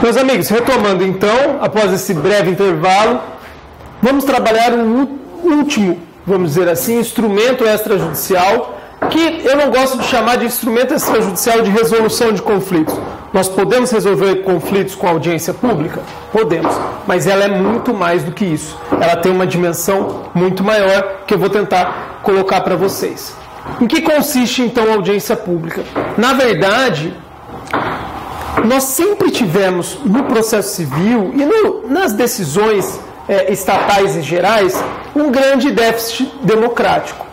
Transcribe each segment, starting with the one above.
Meus amigos, retomando então, após esse breve intervalo, vamos trabalhar um último, vamos dizer assim, instrumento extrajudicial, que eu não gosto de chamar de instrumento extrajudicial de resolução de conflitos. Nós podemos resolver conflitos com audiência pública? Podemos, mas ela é muito mais do que isso. Ela tem uma dimensão muito maior que eu vou tentar colocar para vocês. Em que consiste então a audiência pública? Na verdade, nós sempre tivemos no processo civil e nas decisões estatais e gerais um grande déficit democrático.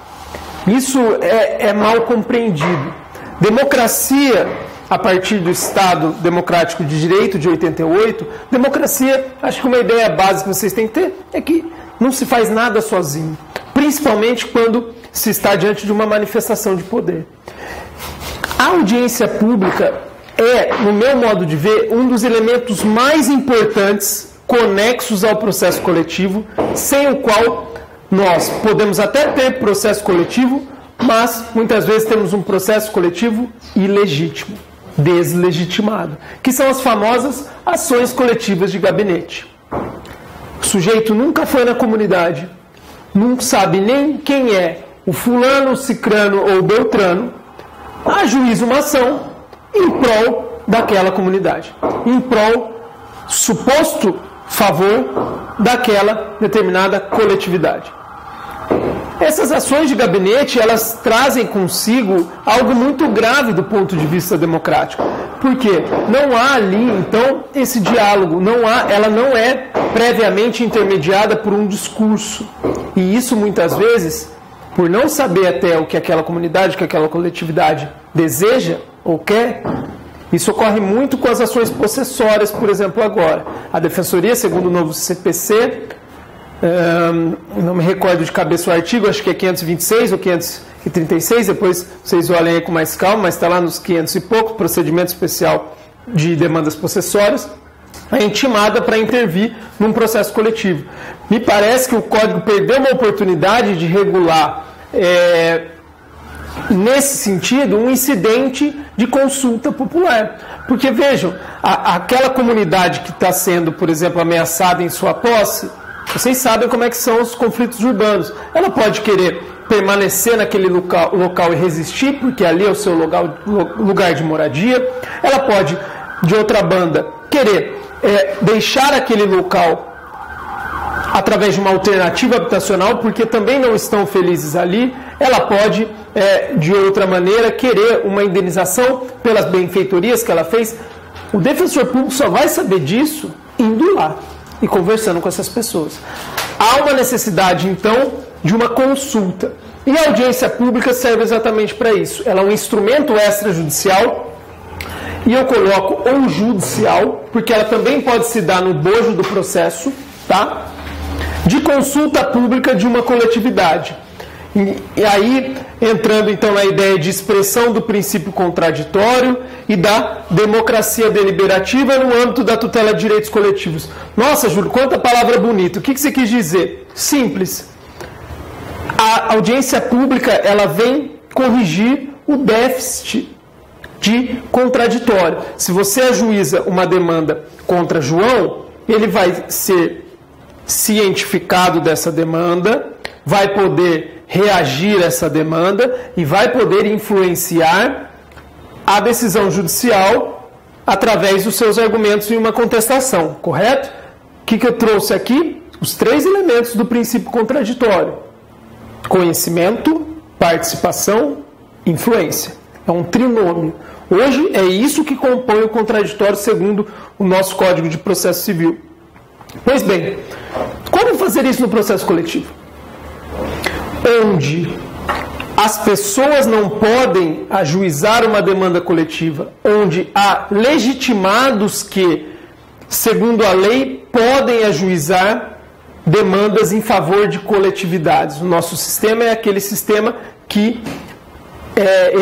Isso é mal compreendido. Democracia, a partir do Estado Democrático de Direito de 88, democracia, acho que uma ideia básica que vocês têm que ter é que não se faz nada sozinho, principalmente quando se está diante de uma manifestação de poder. A audiência pública é, no meu modo de ver, um dos elementos mais importantes conexos ao processo coletivo, sem o qual nós podemos até ter processo coletivo, mas muitas vezes temos um processo coletivo ilegítimo, deslegitimado, que são as famosas ações coletivas de gabinete. O sujeito nunca foi na comunidade, não sabe nem quem é o fulano, o cicrano ou o beltrano, ajuiza uma ação em prol daquela comunidade, em prol, suposto favor daquela determinada coletividade. Essas ações de gabinete, elas trazem consigo algo muito grave do ponto de vista democrático. Porque não há ali, então, esse diálogo, ela não é previamente intermediada por um discurso. E isso, muitas vezes, por não saber até o que aquela comunidade, o que aquela coletividade deseja ou quer, isso ocorre muito com as ações possessórias, por exemplo, agora. A Defensoria, segundo o novo CPC, não me recordo de cabeça o artigo, acho que é 526 ou 536, depois vocês olhem aí com mais calma, mas está lá nos 500 e pouco, procedimento especial de demandas possessórias, é intimada para intervir num processo coletivo. Me parece que o Código perdeu uma oportunidade de regular, nesse sentido, um incidente de consulta popular. Porque, vejam, aquela comunidade que está sendo, por exemplo, ameaçada em sua posse, vocês sabem como é que são os conflitos urbanos. Ela pode querer permanecer naquele local e resistir, porque ali é o seu lugar de moradia. Ela pode, de outra banda, querer deixar aquele local através de uma alternativa habitacional, porque também não estão felizes ali. Ela pode, de outra maneira, querer uma indenização pelas benfeitorias que ela fez. O defensor público só vai saber disso indo lá e conversando com essas pessoas. Há uma necessidade, então, de uma consulta. E a audiência pública serve exatamente para isso. Ela é um instrumento extrajudicial, e eu coloco ou judicial, porque ela também pode se dar no bojo do processo, tá? De consulta pública de uma coletividade. E aí, entrando então na ideia de expressão do princípio contraditório e da democracia deliberativa no âmbito da tutela de direitos coletivos. Nossa, Júlio, quanta palavra bonita. O que você quis dizer? Simples. A audiência pública, ela vem corrigir o déficit de contraditório. Se você ajuiza uma demanda contra João, ele vai ser cientificado dessa demanda, vai poder reagir a essa demanda e vai poder influenciar a decisão judicial através dos seus argumentos em uma contestação, correto? O que eu trouxe aqui? Os 3 elementos do princípio contraditório: conhecimento, participação, influência. É um trinômio. Hoje é isso que compõe o contraditório segundo o nosso Código de Processo Civil. Pois bem, como fazer isso no processo coletivo? Onde as pessoas não podem ajuizar uma demanda coletiva, onde há legitimados que, segundo a lei, podem ajuizar demandas em favor de coletividades. O nosso sistema é aquele sistema que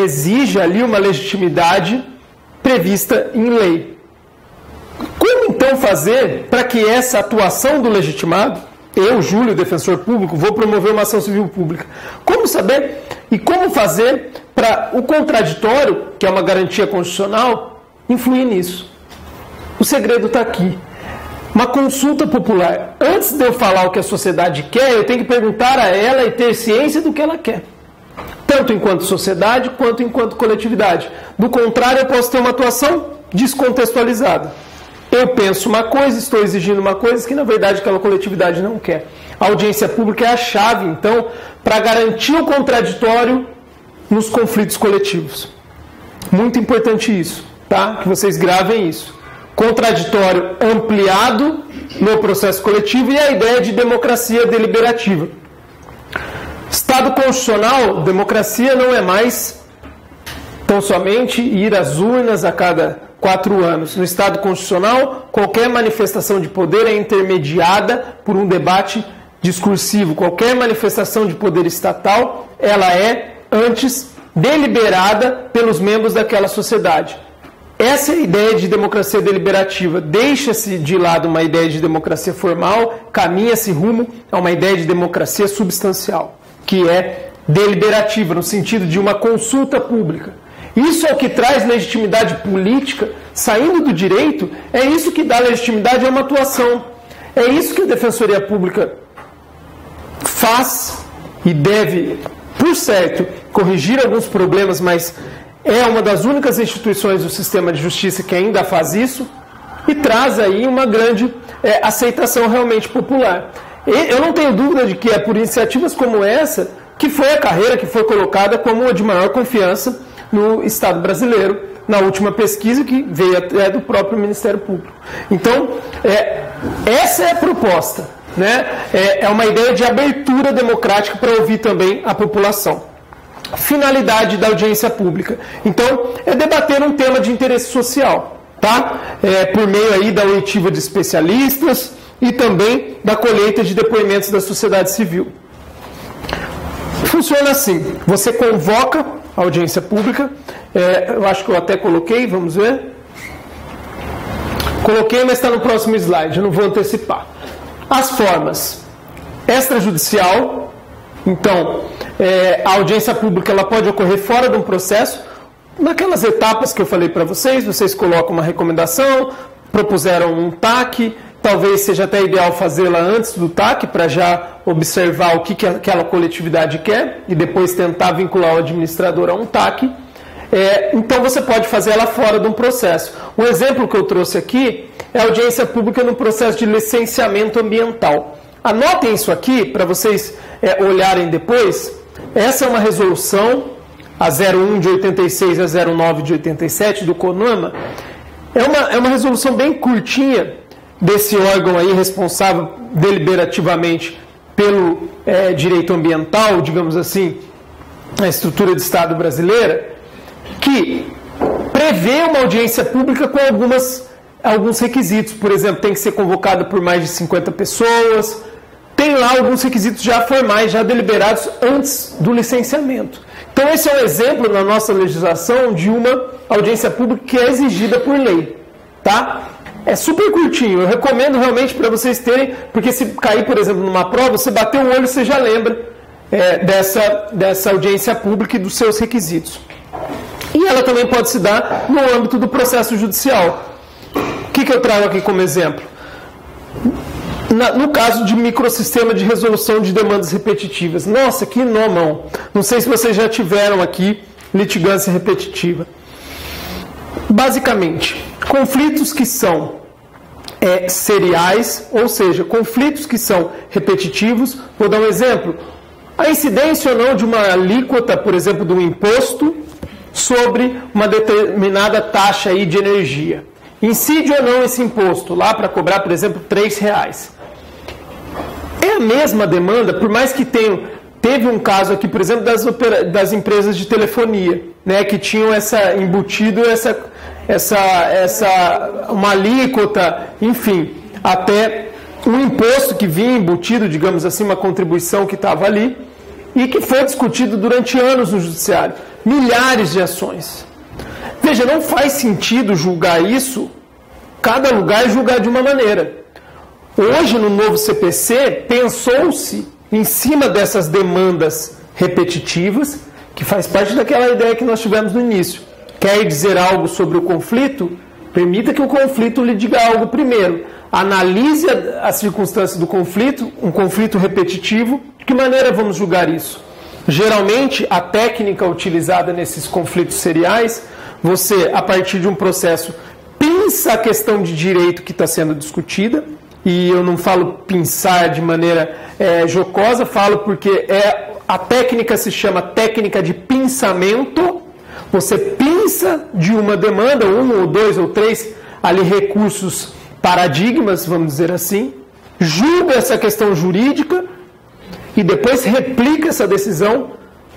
exige ali uma legitimidade prevista em lei. Como então fazer para que essa atuação do legitimado, eu, Júlio, defensor público, vou promover uma ação civil pública? Como saber e como fazer para o contraditório, que é uma garantia constitucional, influir nisso? O segredo está aqui. Uma consulta popular. Antes de eu falar o que a sociedade quer, eu tenho que perguntar a ela e ter ciência do que ela quer. Tanto enquanto sociedade, quanto enquanto coletividade. Do contrário, eu posso ter uma atuação descontextualizada. Eu penso uma coisa, estou exigindo uma coisa que, na verdade, aquela coletividade não quer. A audiência pública é a chave, então, para garantir o contraditório nos conflitos coletivos. Muito importante isso, tá? Que vocês gravem isso. Contraditório ampliado no processo coletivo e a ideia de democracia deliberativa. Estado constitucional, democracia não é mais tão somente ir às urnas a cada 4 anos. No Estado constitucional, qualquer manifestação de poder é intermediada por um debate discursivo. Qualquer manifestação de poder estatal, ela é, antes, deliberada pelos membros daquela sociedade. Essa é a ideia de democracia deliberativa. Deixa-se de lado uma ideia de democracia formal, caminha-se rumo a uma ideia de democracia substancial, que é deliberativa, no sentido de uma consulta pública. Isso é o que traz legitimidade política, saindo do direito, é isso que dá legitimidade a uma atuação. É isso que a Defensoria Pública faz e deve, por certo, corrigir alguns problemas, mas é uma das únicas instituições do sistema de justiça que ainda faz isso e traz aí uma grande aceitação realmente popular. Eu não tenho dúvida de que é por iniciativas como essa que foi a carreira que foi colocada como a de maior confiança no Estado brasileiro, na última pesquisa que veio até do próprio Ministério Público. Então, essa é a proposta, né? É uma ideia de abertura democrática para ouvir também a população. Finalidade da audiência pública. Então, é debater um tema de interesse social, tá? Por meio aí da oitiva de especialistas e também da colheita de depoimentos da sociedade civil. Funciona assim, você convoca a audiência pública, eu acho que eu até coloquei, vamos ver. Coloquei, mas está no próximo slide, eu não vou antecipar. As formas: extrajudicial. Então, a audiência pública ela pode ocorrer fora de um processo. Naquelas etapas que eu falei para vocês colocam uma recomendação, propuseram um TAC, talvez seja até ideal fazê-la antes do TAC, para já observar o que aquela coletividade quer e depois tentar vincular o administrador a um TAC. Então você pode fazer ela fora de um processo. Um exemplo que eu trouxe aqui é a audiência pública no processo de licenciamento ambiental. Anotem isso aqui para vocês olharem depois. Essa é uma resolução, a 01 de 86 e a 09 de 87 do CONAMA. É uma resolução bem curtinha desse órgão aí responsável deliberativamente pelo direito ambiental, digamos assim, a estrutura de Estado brasileira, que prevê uma audiência pública com alguns requisitos. Por exemplo, tem que ser convocado por mais de 50 pessoas. Tem lá alguns requisitos já formais, já deliberados antes do licenciamento. Então esse é um exemplo na nossa legislação de uma audiência pública que é exigida por lei, tá? É super curtinho, eu recomendo realmente para vocês terem, porque se cair, por exemplo, numa prova, você bater o olho, você já lembra dessa audiência pública e dos seus requisitos. E ela também pode se dar no âmbito do processo judicial. O que eu trago aqui como exemplo? No caso de microsistema de resolução de demandas repetitivas. Nossa, que nó, mão. Não sei se vocês já tiveram aqui litigância repetitiva. Basicamente, conflitos que são seriais, ou seja, conflitos que são repetitivos. Vou dar um exemplo. A incidência ou não de uma alíquota, por exemplo, de um imposto sobre uma determinada taxa aí de energia. Incide ou não esse imposto lá para cobrar, por exemplo, R$3. É a mesma demanda, por mais que teve um caso aqui, por exemplo, das empresas de telefonia, né, que tinham embutido uma alíquota, enfim, até um imposto que vinha embutido, digamos assim, uma contribuição que estava ali, e que foi discutido durante anos no judiciário. Milhares de ações. Veja, não faz sentido julgar isso, cada lugar julgar de uma maneira. Hoje, no novo CPC, pensou-se em cima dessas demandas repetitivas, que faz parte daquela ideia que nós tivemos no início. Quer dizer algo sobre o conflito? Permita que o conflito lhe diga algo primeiro. Analise as circunstâncias do conflito, um conflito repetitivo. De que maneira vamos julgar isso? Geralmente, a técnica utilizada nesses conflitos seriais, você, a partir de um processo, pinça a questão de direito que está sendo discutida, e eu não falo pensar de maneira jocosa, falo porque a técnica se chama técnica de pinçamento. Você pinça de uma demanda, 1 ou 2 ou 3 ali recursos, paradigmas, vamos dizer assim, julga essa questão jurídica e depois replica essa decisão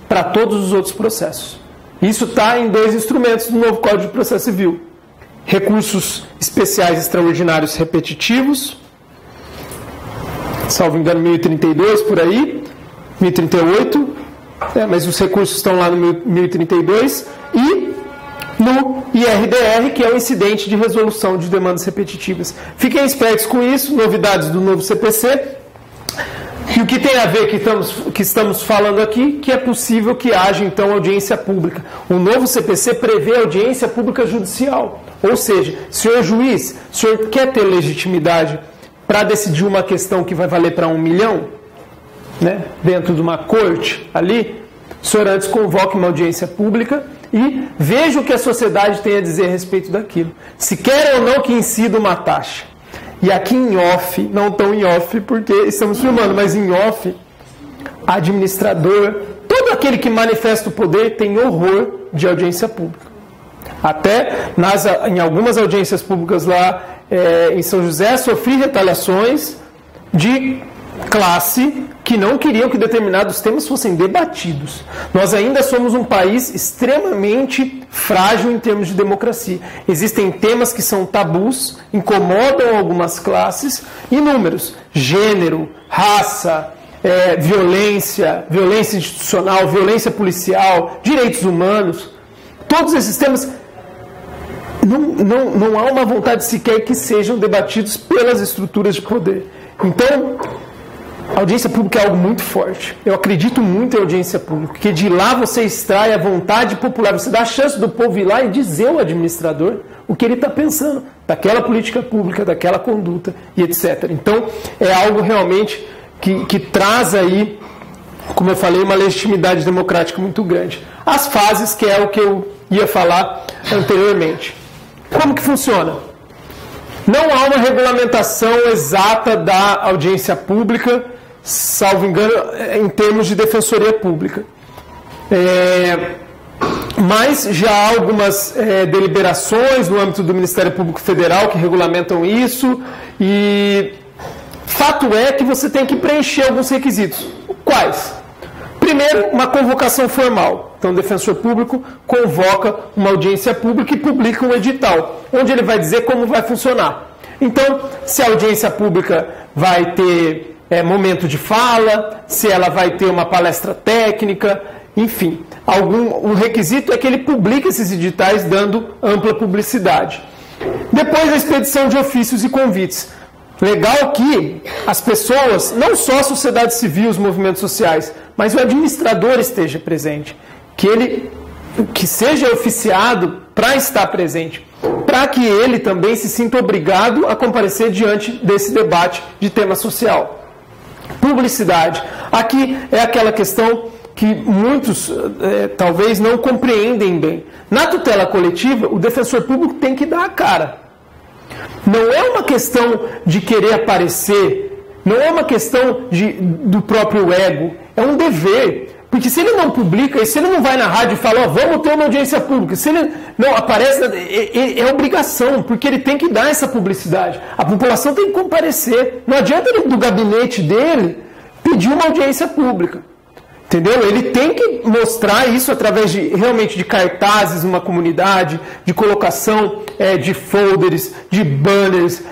para todos os outros processos. Isso está em 2 instrumentos do novo Código de Processo Civil. Recursos especiais extraordinários repetitivos, salvo engano 1032 por aí, 1038, mas os recursos estão lá no 1032, e no IRDR, que é o incidente de resolução de demandas repetitivas. Fiquem espertos com isso, novidades do novo CPC. E o que tem a ver que estamos falando aqui, que é possível que haja, então, audiência pública. O novo CPC prevê audiência pública judicial. Ou seja, senhor juiz, o senhor quer ter legitimidade para decidir uma questão que vai valer para 1 milhão, né, dentro de uma corte ali, o senhor antes convoque uma audiência pública e veja o que a sociedade tem a dizer a respeito daquilo. Se quer ou não que incida uma taxa. E aqui em off, não tão em off porque estamos filmando, mas em off, administrador, todo aquele que manifesta o poder tem horror de audiência pública. Até em algumas audiências públicas lá em São José, sofri retaliações de classe que não queriam que determinados temas fossem debatidos. Nós ainda somos um país extremamente frágil em termos de democracia. Existem temas que são tabus, incomodam algumas classes, inúmeros: gênero, raça, violência institucional, violência policial, direitos humanos. Todos esses temas não há uma vontade sequer que sejam debatidos pelas estruturas de poder. Então, a audiência pública é algo muito forte. Eu acredito muito em audiência pública, porque de lá você extrai a vontade popular, você dá a chance do povo ir lá e dizer ao administrador o que ele está pensando daquela política pública, daquela conduta e etc. Então, é algo realmente que traz aí, como eu falei, uma legitimidade democrática muito grande. As fases, que é o que eu ia falar anteriormente. Como que funciona? Não há uma regulamentação exata da audiência pública, salvo engano, em termos de defensoria pública. Mas já há algumas deliberações no âmbito do Ministério Público Federal que regulamentam isso, e fato é que você tem que preencher alguns requisitos. Quais? Primeiro, uma convocação formal. Então, o defensor público convoca uma audiência pública e publica um edital, onde ele vai dizer como vai funcionar. Então, se a audiência pública vai ter momento de fala, se ela vai ter uma palestra técnica, enfim. Um requisito é que ele publique esses editais dando ampla publicidade. Depois, a expedição de ofícios e convites. Legal que as pessoas, não só a sociedade civil, os movimentos sociais, mas o administrador esteja presente. Que seja oficiado para estar presente, para que ele também se sinta obrigado a comparecer diante desse debate de tema social. Publicidade. Aqui é aquela questão que muitos talvez não compreendem bem. Na tutela coletiva, o defensor público tem que dar a cara. Não é uma questão de querer aparecer, não é uma questão do próprio ego, é um dever. Porque se ele não publica, e se ele não vai na rádio e fala, vamos ter uma audiência pública, se ele não aparece, é obrigação, porque ele tem que dar essa publicidade. A população tem que comparecer. Não adianta ele, do gabinete dele, pedir uma audiência pública. Entendeu? Ele tem que mostrar isso através realmente de cartazes numa comunidade, de colocação de folders, de banners,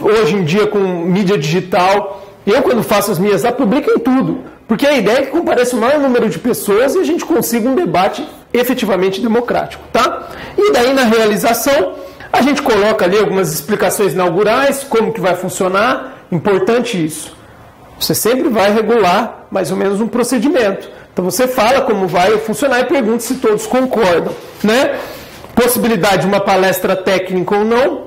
hoje em dia com mídia digital. Eu, quando faço as minhas lá, publico em tudo. Porque a ideia é que compareça o maior número de pessoas e a gente consiga um debate efetivamente democrático. Tá? E daí, na realização, a gente coloca ali algumas explicações inaugurais, como que vai funcionar. Importante isso. Você sempre vai regular mais ou menos um procedimento. Então você fala como vai funcionar e pergunta se todos concordam, né? possibilidade de uma palestra técnica ou não,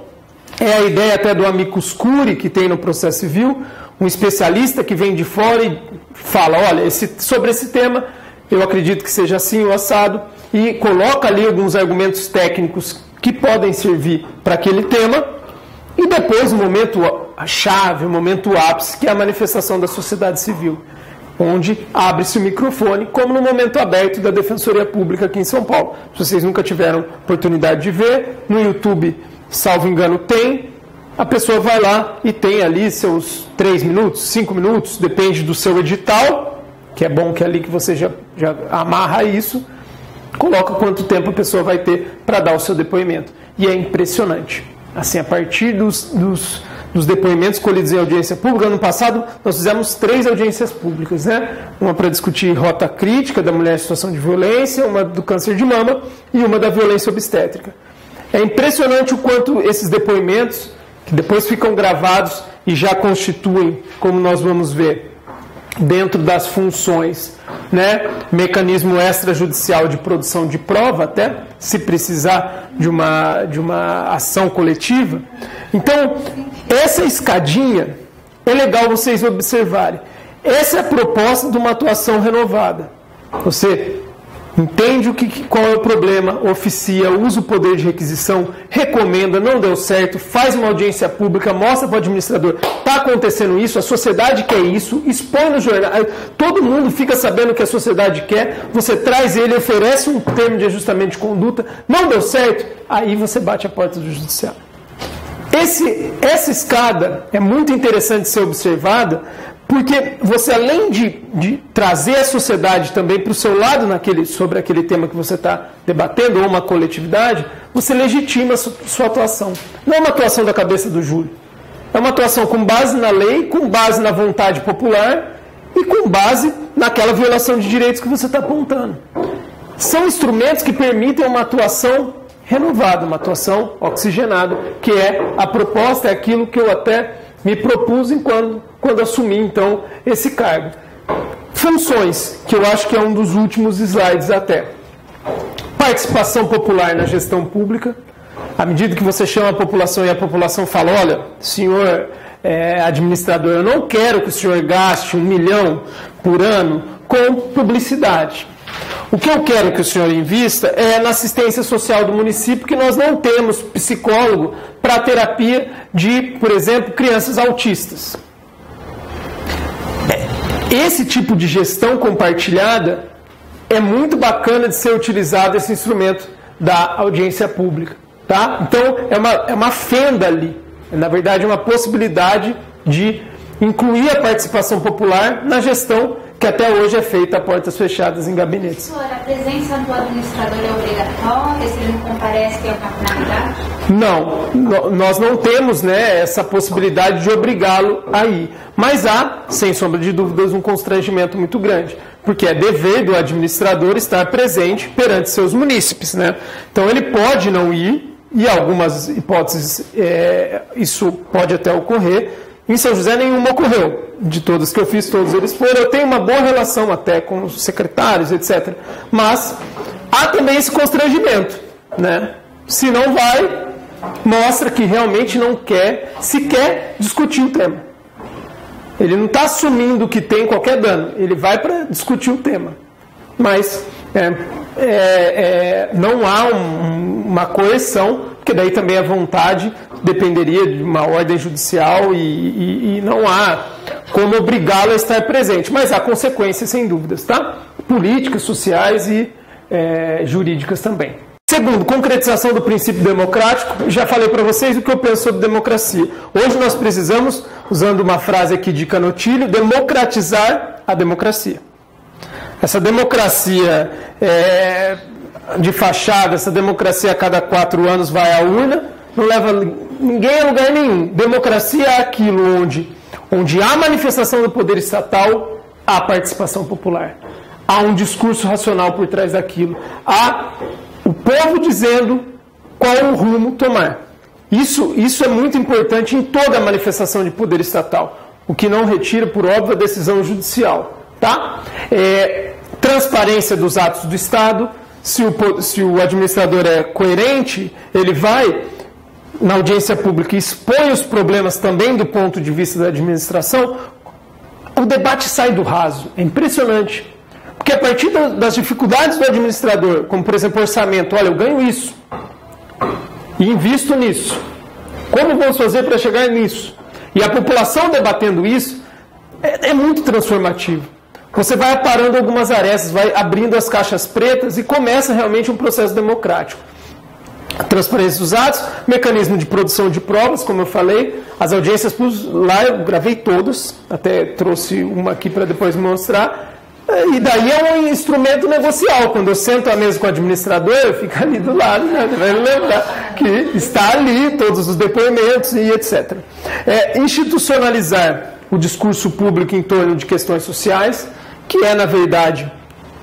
é a ideia até do amicus curiae que tem no processo civil, um especialista que vem de fora e fala, olha, sobre esse tema, eu acredito que seja assim o assado, e coloca ali alguns argumentos técnicos que podem servir para aquele tema, e depois o momento chave, o momento ápice, que é a manifestação da sociedade civil, onde abre-se o microfone, como no momento aberto da Defensoria Pública aqui em São Paulo. Se vocês nunca tiveram oportunidade de ver, no YouTube, salvo engano, tem, a pessoa vai lá e tem ali seus 3 minutos, 5 minutos, depende do seu edital, que é bom que é ali que você já amarra isso, coloca quanto tempo a pessoa vai ter para dar o seu depoimento. E é impressionante. Assim, a partir dos depoimentos colhidos em audiência pública, ano passado nós fizemos 3 audiências públicas, né? Uma para discutir rota crítica da mulher em situação de violência, uma do câncer de mama e uma da violência obstétrica. É impressionante o quanto esses depoimentos, que depois ficam gravados e já constituem, como nós vamos ver, dentro das funções, né, mecanismo extrajudicial de produção de prova, até se precisar de uma ação coletiva. Então, essa escadinha é legal vocês observarem. Essa é a proposta de uma atuação renovada. Você entende qual é o problema, oficia, usa o poder de requisição, recomenda, não deu certo, faz uma audiência pública, mostra para o administrador, está acontecendo isso, a sociedade quer isso, expõe no jornal, todo mundo fica sabendo o que a sociedade quer, você traz ele, oferece um termo de ajustamento de conduta, não deu certo, aí você bate a porta do judiciário. Essa escada é muito interessante de ser observada, porque você, além de trazer a sociedade também para o seu lado sobre aquele tema que você está debatendo, ou uma coletividade, você legitima a sua atuação. Não é uma atuação da cabeça do Júlio. É uma atuação com base na lei, com base na vontade popular e com base naquela violação de direitos que você está apontando. São instrumentos que permitem uma atuação renovada, uma atuação oxigenada, que é a proposta, é aquilo que eu até me propus quando assumi, então, esse cargo. Funções, que eu acho que é um dos últimos slides até. Participação popular na gestão pública. À medida que você chama a população e a população fala, olha, senhor administrador, eu não quero que o senhor gaste 1 milhão por ano com publicidade. O que eu quero que o senhor invista é na assistência social do município, que nós não temos psicólogo para terapia de, por exemplo, crianças autistas. Esse tipo de gestão compartilhada é muito bacana de ser utilizado, esse instrumento da audiência pública. Tá? Então, é uma fenda ali. Na verdade, é uma possibilidade de incluir a participação popular na gestão que até hoje é feita a portas fechadas em gabinetes. Professor, a presença do administrador é obrigatória? Se ele não comparece, tem alguma finalidade? Não, nós não temos, né, essa possibilidade de obrigá-lo a ir. Mas há, sem sombra de dúvidas, um constrangimento muito grande, porque é dever do administrador estar presente perante seus munícipes, né? Então ele pode não ir, e algumas hipóteses isso pode até ocorrer. Em São José nenhuma ocorreu. De todas que eu fiz, todos eles foram. Eu tenho uma boa relação até com os secretários, etc. Mas há também esse constrangimento, né? Se não vai, mostra que realmente não quer, sequer discutir o tema. Ele não está assumindo que tem qualquer dano. Ele vai para discutir o tema. Mas não há uma coerção, porque daí também a vontade dependeria de uma ordem judicial e não há como obrigá-lo a estar presente. Mas há consequências, sem dúvidas, tá? Políticas, sociais e jurídicas também. Segundo, concretização do princípio democrático. Já falei para vocês o que eu penso sobre democracia. Hoje nós precisamos, usando uma frase aqui de Canotilho, democratizar a democracia. Essa democracia de fachada, essa democracia a cada 4 anos vai à urna, não leva ninguém a lugar nenhum. Democracia é aquilo onde há manifestação do poder estatal, há participação popular. Há um discurso racional por trás daquilo. Há o povo dizendo qual o rumo tomar. Isso é muito importante em toda a manifestação de poder estatal, o que não retira, por óbvio, a decisão judicial. Tá? Transparência dos atos do Estado, se o administrador é coerente, ele vai na audiência pública e expõe os problemas também do ponto de vista da administração, o debate sai do raso. É impressionante. Porque a partir das dificuldades do administrador, como por exemplo orçamento, olha, eu ganho isso e invisto nisso. Como vamos fazer para chegar nisso? E a população debatendo isso é muito transformativo. Você vai aparando algumas arestas, vai abrindo as caixas pretas e começa realmente um processo democrático. A transparência dos atos, mecanismo de produção de provas, como eu falei, as audiências lá eu gravei todas, até trouxe uma aqui para depois mostrar, e daí é um instrumento negocial. Quando eu sento à mesa com o administrador, eu fico ali do lado, né? Vai lembrar que está ali todos os depoimentos e etc. Institucionalizar o discurso público em torno de questões sociais, que é, na verdade,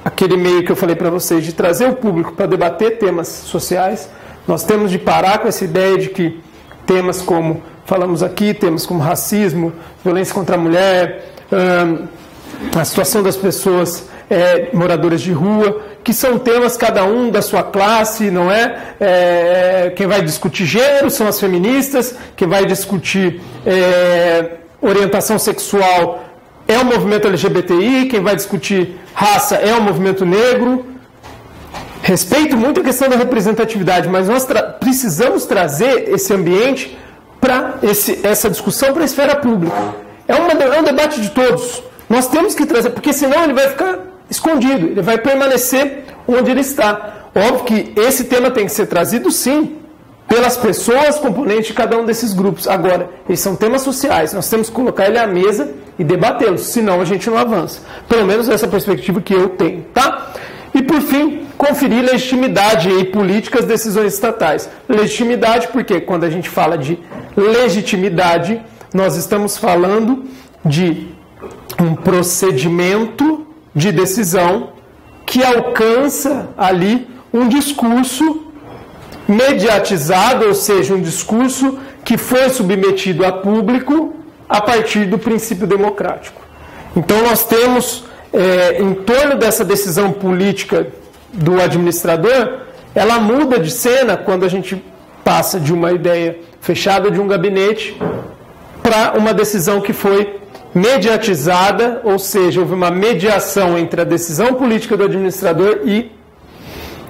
aquele meio que eu falei para vocês, de trazer o público para debater temas sociais. Nós temos de parar com essa ideia de que temas como, falamos aqui, temas como racismo, violência contra a mulher, a situação das pessoas moradoras de rua, que são temas cada um da sua classe, não é? Quem vai discutir gênero são as feministas, quem vai discutir orientação sexual é o movimento LGBTI, quem vai discutir raça é o movimento negro. Respeito muito a questão da representatividade, mas nós precisamos trazer esse ambiente para essa discussão para a esfera pública. É um debate de todos. Nós temos que trazer, porque senão ele vai ficar escondido, ele vai permanecer onde ele está. Óbvio que esse tema tem que ser trazido, sim, pelas pessoas componentes de cada um desses grupos. Agora, eles são temas sociais, nós temos que colocar ele à mesa e debatê-los, senão a gente não avança. Pelo menos essa perspectiva que eu tenho, tá? E, por fim, conferir legitimidade e políticas às decisões estatais. Legitimidade, porque quando a gente fala de legitimidade, nós estamos falando de um procedimento de decisão que alcança ali um discurso mediatizado, ou seja, um discurso que foi submetido a público a partir do princípio democrático. Então, nós temos, em torno dessa decisão política do administrador, ela muda de cena quando a gente passa de uma ideia fechada de um gabinete para uma decisão que foi mediatizada, ou seja, houve uma mediação entre a decisão política do administrador e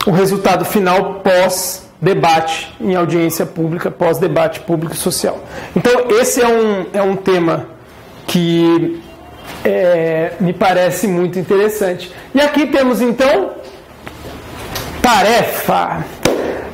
o resultado final pós-debate em audiência pública, pós-debate público e social. Então, esse é um tema que me parece muito interessante. E aqui temos, então, tarefa.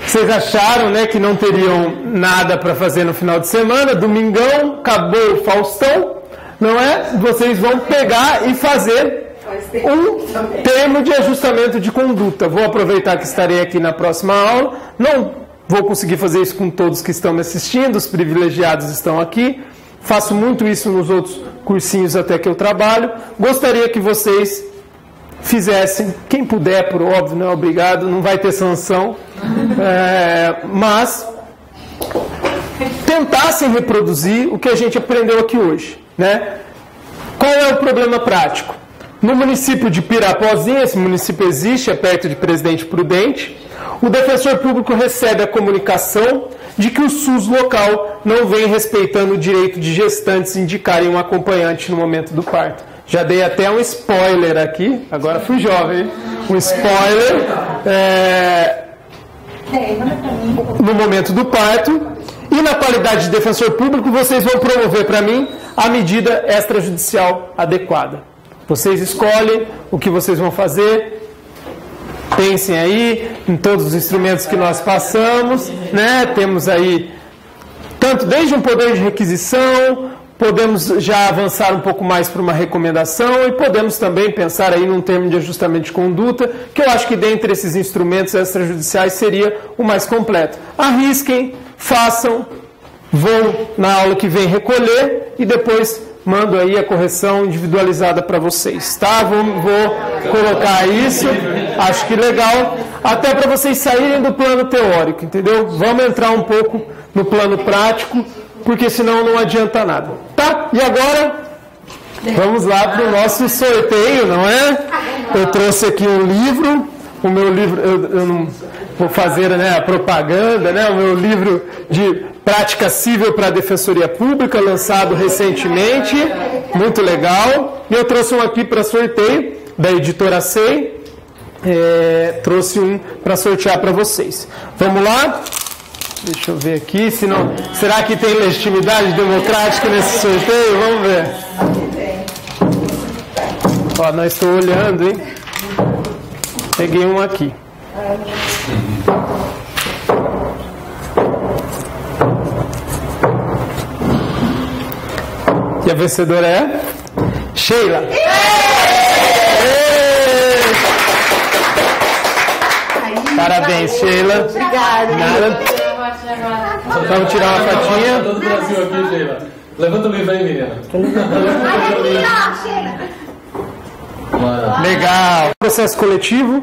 Vocês acharam, né, que não teriam nada para fazer no final de semana? Domingão, acabou o Faustão, não é? Vocês vão pegar e fazer um termo de ajustamento de conduta. Vou aproveitar que estarei aqui na próxima aula. Não vou conseguir fazer isso com todos que estão me assistindo, os privilegiados estão aqui. Faço muito isso nos outros cursinhos até que eu trabalho. Gostaria que vocês fizessem, quem puder, por óbvio, não é obrigado, não vai ter sanção, mas tentassem reproduzir o que a gente aprendeu aqui hoje, né? Qual é o problema prático? No município de Pirapozinho, esse município existe, é perto de Presidente Prudente, o defensor público recebe a comunicação de que o SUS local não vem respeitando o direito de gestantes indicarem um acompanhante no momento do parto. Já dei até um spoiler aqui, agora fui jovem, um spoiler no momento do parto. E na qualidade de defensor público, vocês vão promover para mim a medida extrajudicial adequada. Vocês escolhem o que vocês vão fazer, pensem aí em todos os instrumentos que nós passamos, né? Temos aí, tanto desde um poder de requisição, podemos já avançar um pouco mais para uma recomendação e podemos também pensar aí num termo de ajustamento de conduta, que eu acho que dentre esses instrumentos extrajudiciais seria o mais completo. Arrisquem, façam, vou na aula que vem recolher e depois mando aí a correção individualizada para vocês, tá? Vou colocar isso, acho que legal, até para vocês saírem do plano teórico, entendeu? Vamos entrar um pouco no plano prático, porque senão não adianta nada, tá? E agora, vamos lá para o nosso sorteio, não é? Eu trouxe aqui um livro o meu livro, eu não vou fazer, né, a propaganda, né, o meu livro de prática civil para a Defensoria Pública, lançado recentemente, muito legal. E eu trouxe um aqui para sorteio, da editora SEI, trouxe um para sortear para vocês. Vamos lá? Deixa eu ver aqui, será que tem legitimidade democrática nesse sorteio? Vamos ver. Ó, não estou olhando, hein? Peguei um aqui. E a vencedora é Sheila. Parabéns, Sheila. Obrigada. Vamos tirar uma fotinha. Todo o Brasil aqui, Sheila. Levanta o livro aí, menina. Legal. Processo coletivo.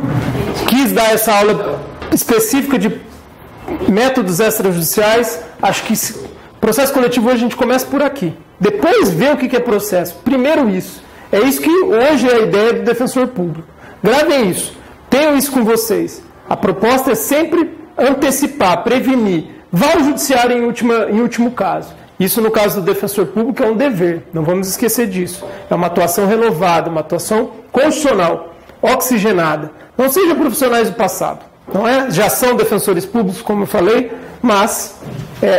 Quis dar essa aula específica de métodos extrajudiciais. Acho que processo coletivo hoje a gente começa por aqui. Depois vê o que é processo. Primeiro isso. É isso que hoje é a ideia do defensor público. Gravem isso. Tenham isso com vocês. A proposta é sempre antecipar, prevenir. Vá ao judiciário em último caso. Isso, no caso do defensor público, é um dever. Não vamos esquecer disso. É uma atuação renovada, uma atuação constitucional, oxigenada. Não sejam profissionais do passado. Não é? Já são defensores públicos, como eu falei, mas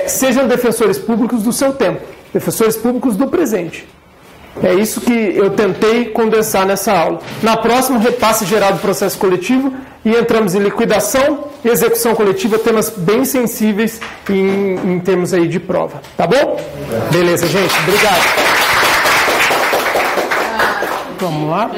sejam defensores públicos do seu tempo. Defensores públicos do presente. É isso que eu tentei condensar nessa aula. Na próxima, repasse geral do processo coletivo e entramos em liquidação e execução coletiva, temas bem sensíveis em termos aí de prova. Tá bom? Beleza, gente. Obrigado. Vamos lá.